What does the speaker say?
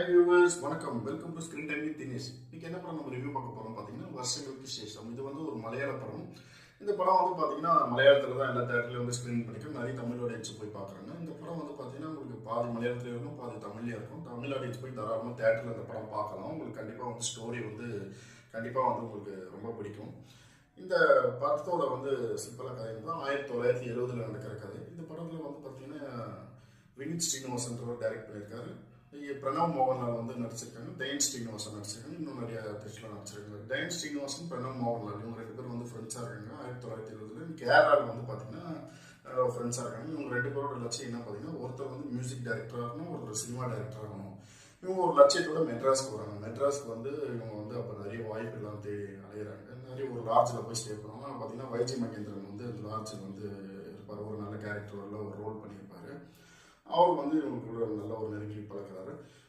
Hi viewers, வணக்கம். Welcome to screen time with Dinesh. இன்னைக்கு என்ன படம் நம்ம ரிவ்யூ பார்க்க போறோம் பார்த்தீங்கன்னா, வருஷங்களுக்கு சேஷம். இது வந்து ஒரு மலையாள படம். இந்த படம் வந்து பார்த்தீங்கன்னா மலையாளத்தில் தான் எல்லா தேட்டர்லையும் வந்து ஸ்க்ரீன் பண்ணிக்கும். நிறைய தமிழ் ஆடியன்ஸ் போய் பார்க்குறாங்க. இந்த படம் வந்து பார்த்தீங்கன்னா உங்களுக்கு பாதி மலையாளத்தில் இருக்கும், பாதி தமிழ்லேயே இருக்கும். தமிழ் ஆடியன்ஸ் போய் தாராளமாக தேட்டரில் இந்த படம் பார்க்கலாம். உங்களுக்கு கண்டிப்பாக வந்து ஸ்டோரி வந்து கண்டிப்பாக வந்து உங்களுக்கு ரொம்ப பிடிக்கும். இந்த படத்தோட வந்து சிம்பிளாக கதை தான் 1970 நடக்கிற கதை. இந்த படத்தில் வந்து பார்த்தீங்கன்னா வினித் ஸ்ரீனிவாசன்றவர் டைரக்ட் பண்ணியிருக்காரு. பிரணவ் மோகன்லால் வந்து நடிச்சிருக்காங்க. டயன் ஸ்ரீனிவாசன் நடிச்சிருக்காங்க. இன்னும் நிறைய ஆர்டிஸ்ட்லாம் நடிச்சிருக்காங்க. டயன் ஸ்ரீனிவாசன், பிரணவ் மோகன்லால் இவங்க ரெண்டு பேரும் வந்து ஃப்ரெண்ட்ஸாக இருக்காங்க. 1970 கேரளாவில் வந்து பார்த்தீங்கன்னா ஃப்ரெண்ட்ஸாக இருக்காங்க. இவங்க ரெண்டு பேரோட லட்சியம் என்ன பார்த்தீங்கன்னா, ஒருத்தர் வந்து மியூசிக் டைரக்டர் ஆகணும், ஒருத்தர் சினிமா டைரக்டர் ஆகணும். இவங்க ஒரு லட்சியத்தோட மெட்ராஸ்க்கு வராங்க. மெட்ராஸ்க்கு வந்து இவங்க வந்து அப்போ நிறைய வாய்ப்பு எல்லாம் தேடி அலையிறாங்க. நிறைய ஒரு லாட்ஜில் போய் ஸ்டே பண்ணுவாங்க. பார்த்தீங்கன்னா வைஜி மகேந்திரன் வந்து அந்த லாட்ஜில் வந்து இருப்பார். ஒரு நல்ல கேரக்டரில் ஒரு ரோல் பண்ணியிருப்பாரு. அவர் வந்து இவங்களுக்கு கூட நல்ல ஒரு நெருங்கி பழக்கிறாரு.